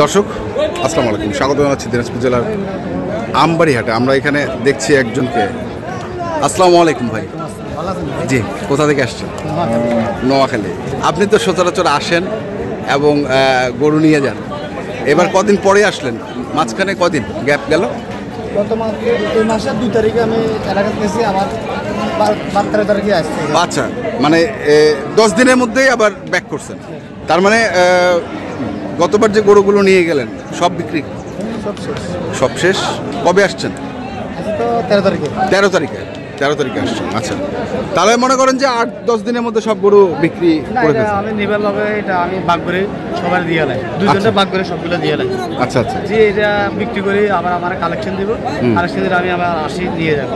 দর্শক আসসালামু আলাইকুম, স্বাগত জানাচ্ছি দিনাজপুর জেলার আমবাড়িহাটে। আমরা এখানে দেখছি একজনকে। আসসালামু আলাইকুম ভাই। জি, কোথা থেকে আসছেন? নোয়াখালী। আপনি তো সচরাচর আসেন এবং গরু নিয়ে যান। এবার কদিন পরে আসলেন? মাঝখানে কদিন গ্যাপ গেল? গত মাসের 2 তারিখে আমি এলাকা গেছি, আমার 12 তারিখে আসছে। আচ্ছা, মানে 10 দিনের মধ্যেই আবার ব্যাক করছেন। তার মানে গতবার যে গরুগুলো নিয়ে গেলেন সব বিক্রি? সব শেষ। কবে আসছেন? তো 13 তারিখে। 13 তারিখে আসছেন। আচ্ছা, তাহলে মনে করেন যে 8-10 দিনের মধ্যে সব গরু বিক্রি করে ফেলছেন? আমি নিবার লগে এটা আমি ভাগ করে সবার দিয়ে লাই, 2 জনটা ভাগ করে সবগুলো দিয়ে লাই। আচ্ছা আচ্ছা, জি, এটা বিক্রি করে আবার আমার কালেকশন দিব, কালেকশন দিয়ে আমি আবার আসি নিয়ে যাব।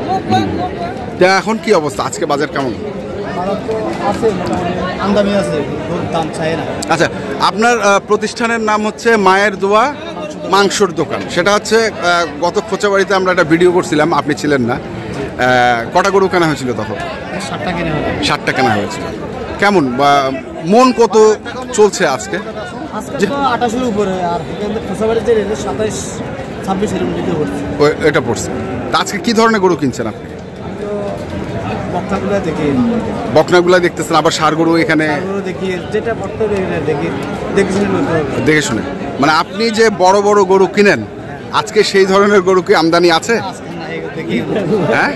তা এখন কি অবস্থা? আজকে বাজার কেমন? আছে, আমদানি আছে, দাম চাই না। আচ্ছা, আপনার প্রতিষ্ঠানের নাম হচ্ছে মায়ের দোয়া মাংসর দোকান। সেটা হচ্ছে গত খোঁচাবাড়িতে আমরা একটা ভিডিও করছিলাম, আপনি ছিলেন না। কটা গরু কেনা হয়েছিল তখন? 7টা কেনা হবে। 7টা কেনা হয়েছিল। কেমন বা মন কত চলছে আজকে? আজকে তো 28-এর উপরে, আর খোঁচাবাড়িতে 27-26 এর মধ্যে পড়ছে। এটা পড়ছে। তা আজকে কি ধরনের গরু কিনছেন আপনি? বকনাগুলো দেখি, বকনাগুলা দেখতেছেন, আবার ষাঁড় গরু এখানে দেখি, যেটা পড়তে দেখি, দেখে শুনে। মানে আপনি যে বড় বড় গরু কিনেন, আজকে সেই ধরনের গরু কি আমদানি আছে? হ্যাঁ,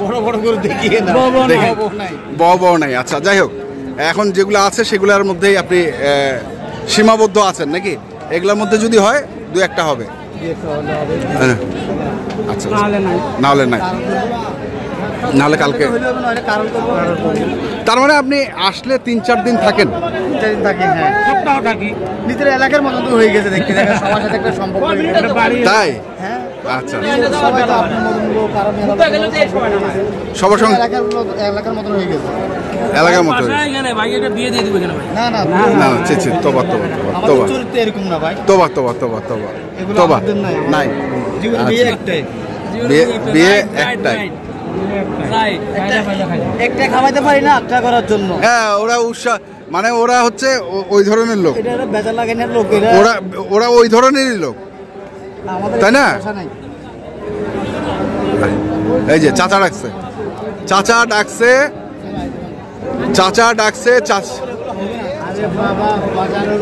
বড় বড় গরু দেখি না, বড় নাই। আচ্ছা, যাই হোক, এখন যেগুলো আছে সেগুলোর মধ্যেই আপনি সীমাবদ্ধ আছেন নাকি? এগুলোর মধ্যে যদি হয় 2-1টা হবে। আচ্ছা, না হলে নাই, নাহলে কালকে। তার মানে আপনি আসলে 3-4 দিন থাকেন? 3-4 দিন থাকি, হ্যাঁ, সপ্তাহ থাকি। নিজের এলাকার মতো হয়ে গেছে, দেখতে সবার সাথে একটা সম্পর্ক তাই। হ্যাঁ, আচ্ছা, সবার সঙ্গে এলাকার মতন হয়ে গেছে, এলাকার মতো। না না না, তোবা চরিত্র এরকম না ভাই, তোবা নাই। বিয়ে একটাই, বিয়ে একটাই, একটা খাওয়াইতে পারি না আটটা করার জন্য। হ্যাঁ, ওরা উৎসাহ, মানে ওরা হচ্ছে ওই ধরনের লোক, বেচা লাগে না লোক, ওরা ওই ধরনেরই লোক, তাই না? এই যে চাচা ডাকছে, আরে বাবা, বাজারের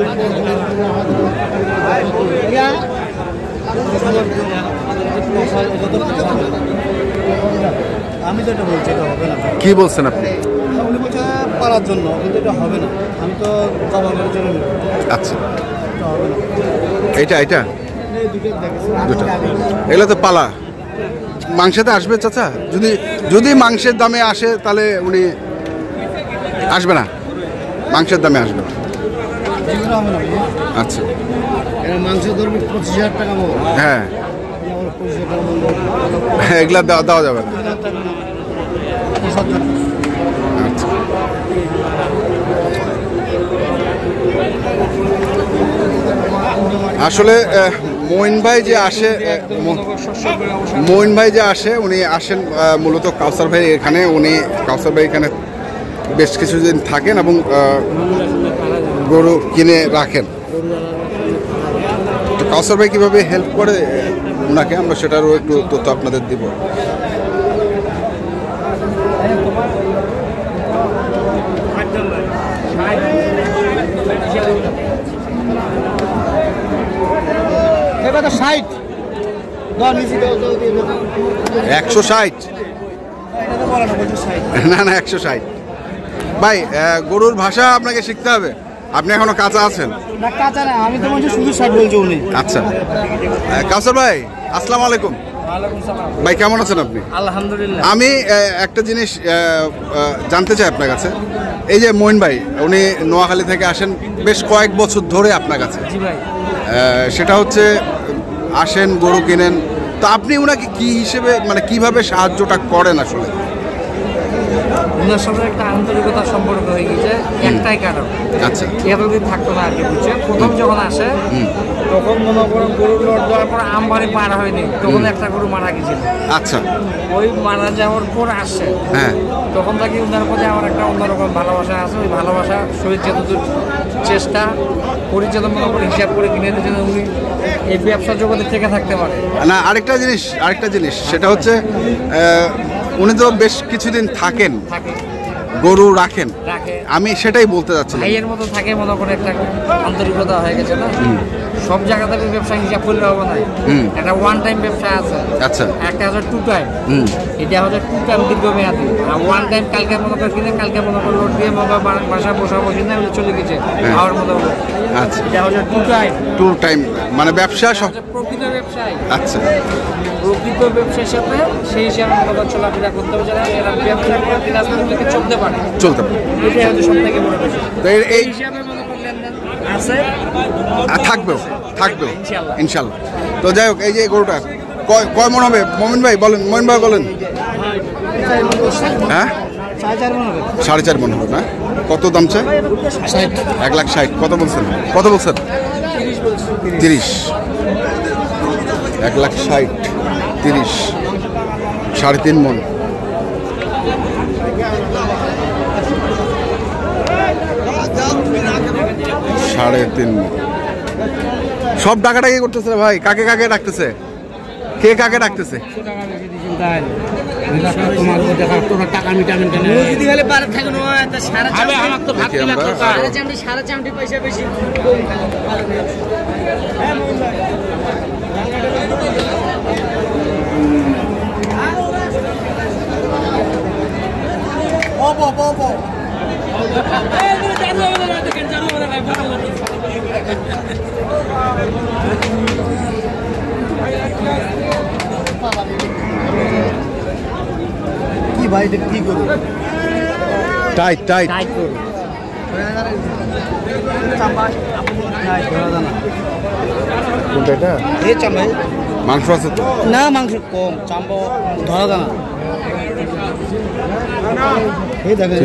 আমি তো এটা বলছি, এটা হবে না। কি বলছেন আপনি? উনি বলছে পালার জন্য, কিন্তু এটা হবে না। আমি তো জবাবের জন্য নেব। আচ্ছা, হবে না। এটা দুটো, এগুলো তো পালা। মাংসেতে আসবে চাচা? যদি মাংসের দামে আসে তাহলে উনি আসবে না, মাংসের দামে আসবে না। আচ্ছা, মাংস ধরবে 25,000 টাকা। হ্যাঁ, এগুলা দেওয়া যাবে না। আচ্ছা, আসলে মঈন ভাই যে আসে, উনি আসেন মূলত কাউসার ভাই এখানে। কাউসার ভাই এখানে বেশ কিছুদিন থাকেন এবং গরু কিনে রাখেন। তো কাউসার ভাই কীভাবে হেল্প করে ওনাকে, আমরা সেটারও একটু তথ্য আপনাদের দিব। এবার 60 160? না 160 ভাই, গরুর ভাষা আপনাকে শিখতে হবে। আপনি এখনো কাঁচা আছেন? না, কাঁচা না, আমি তো বলছি শুধু 60 বলছি উনি। আচ্ছা, কাউসার ভাই আসসালামু আলাইকুম। ভাই কেমন আছেন আপনি? আলহামদুলিল্লাহ। আমি একটা জিনিস জানতে চাই আপনার কাছে। এই যে মঈন ভাই, উনি নোয়াখালী থেকে আসেন বেশ কয়েক বছর ধরে আপনার কাছে। জি ভাই। সেটা হচ্ছে আসেন, গরু কিনেন, তো আপনি ওনাকে কি হিসেবে, মানে কিভাবে সাহায্যটা করেন আসলে? ওনার সাথে একটা আন্তরিকতার সম্পর্ক হয়ে গেছে, একটাই কারণ। আচ্ছা এতদিন থাকতো না আর কি, বুঝছে। প্রথম যখন আসে তখন মনে করো গরু লড় দেওয়ার পর আমবাড়ি পার হয়নি, তখন একটা গরু মারা গেছিল। আচ্ছা ওই মারা যাওয়ার পর আসছে, হ্যাঁ তখন থেকে ওনার প্রতি আমার একটা অন্যরকম ভালোবাসা আছে। ওই ভালোবাসা শরীর যতদূর চেষ্টা পরিচয় মনে করে হিসাব করে কিনে দিয়েছেন উনি এই ব্যবসা জগতে থেকে থাকতে পারে না। আরেকটা জিনিস সেটা হচ্ছে উনি তো বেশ কিছুদিন থাকেন, থাকে গরু রাখেন। রাখে, আমি সেটাই বলতে যাচ্ছিলাম। ভাইয়ের মতো থাকে, মনে করে একটা আন্তরিকতা হয়ে গেছে না। সব জায়গা থেকে ব্যবসা হিসাব করলে হবে না, একটা ওয়ান টাইম ব্যবসা আছে। আচ্ছা একটা হচ্ছে টু টাইম, এটা হচ্ছে টু টাইম দীর্ঘমেয়াদী। আর ওয়ান টাইম কালকে মনে করে কিনে কালকে মনে করে লোড দিয়ে মনে বাসা বসা বসে না চলে গেছে খাওয়ার মতো। আচ্ছা এটা হচ্ছে টু টাইম মানে ব্যবসা সব প্রকৃত ব্যবসায়ী। আচ্ছা প্রকৃত ব্যবসার সাথে সেই হিসাবে মনে চলাফেরা করতে হবে, যারা এরা ব্যবসা করে দিনাজপুর থেকে চলতে পারে। এটাই হচ্ছে সব থেকে বড় বিষয়। তো এই হিসাবে মনে করে লেনদেন আছে, থাকবেও ইনশাআল্লাহ। ইনশাল্লাহ। তো যাই হোক, এই যে গরুটা কয় মন হবে মমিন ভাই বলেন? মমিন ভাই বলেন। হ্যাঁ 4.5 মন হবে না? কত দাম চাই? 1,60,000। কত বলছেন? 30। 1,60,000 30 3.5 মন। সাড়ে 3 মন। সব ডাকাডাকি করতেছে রে ভাই। কাকে কাকে ডাকতেছে? কে কাকে ডাকতেছে? কি ভাই এটা কি করবো? টাইট কোনটা এটা? এই চামড়া মাংস আছে তো? না, মাংস কম, চাম্বো ধরা দানা। এই দেখেন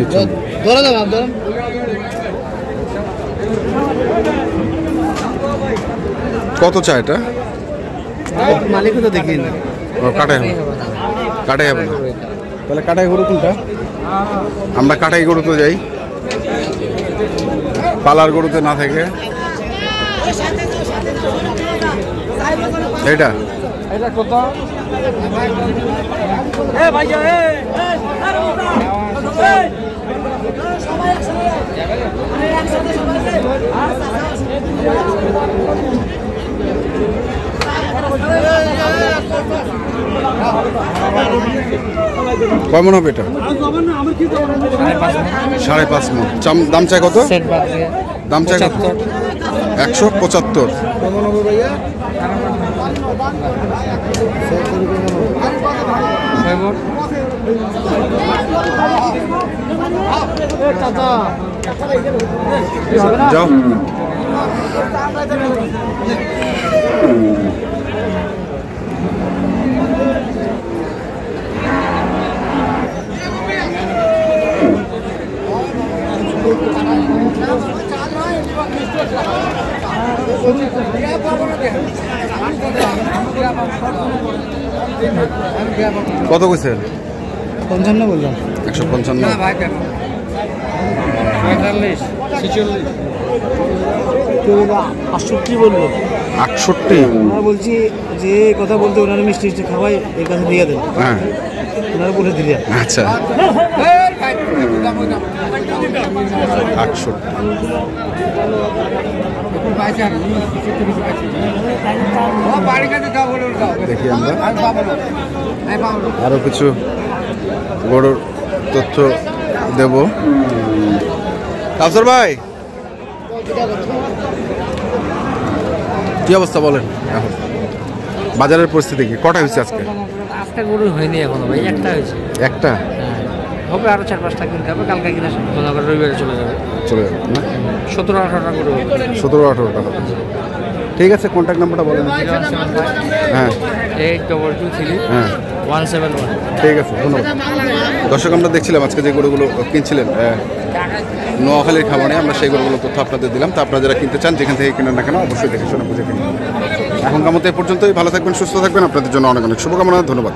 ধরা দানা ধরেন। কত চাই এটা? মালিকও তো দেখি না। কাটাই হবে না? তাহলে কাটাই গরু কোনটা? আমরা কাটাই গরুতে যাই, পালার গরুতে না থেকে। এটা কত? কয় মন হবে এটা? 5.5 মন। দাম চাই কত? দাম চাই কত? 175। যাও। কত কইছেন? 55 বললাম। 155। 68 বললো। 68? আমরা বলছি যে কথা বলতে ওনারা মিষ্টি মিষ্টি খাওয়াই এর কাছে দিয়ে দেন। হ্যাঁ ওনারা বলে দিলেন। আচ্ছা 68। দেখি আমরা আরো কিছু গরুর তথ্য দেব। কাউসার ভাই কি অবস্থা বলেন? এখন বাজারের পরিস্থিতি কি? কটা হয়েছে আজকে? আজকে গরু হয়নি এখনো ভাই, একটা হয়েছে। একটা হবে, আরো 4-5টা কিনতে হবে। কালকে কিনা মনে করে রবিবারে চলে যাবে না? 17-18টা গরু। 17-18টা হবে। ঠিক আছে, কন্ট্যাক্ট নাম্বারটা বলেন। হ্যাঁ 8223 হ্যাঁ 171। ঠিক আছে, ধন্যবাদ। দর্শক, আমরা দেখছিলাম আজকে যে গরুগুলো কিনছিলেন নোয়াখালীর খামারে, আমরা সেই গরুগুলো তথ্য আপনাদের দিলাম। তা আপনারা যারা কিনতে চান, যেখান থেকে কেনেন না কেন, অবশ্যই দেখে শুনে বুঝে কিনুন। এখনকার মতো এ পর্যন্তই। ভালো থাকবেন, সুস্থ থাকবেন। আপনাদের জন্য অনেক অনেক শুভকামনা। ধন্যবাদ।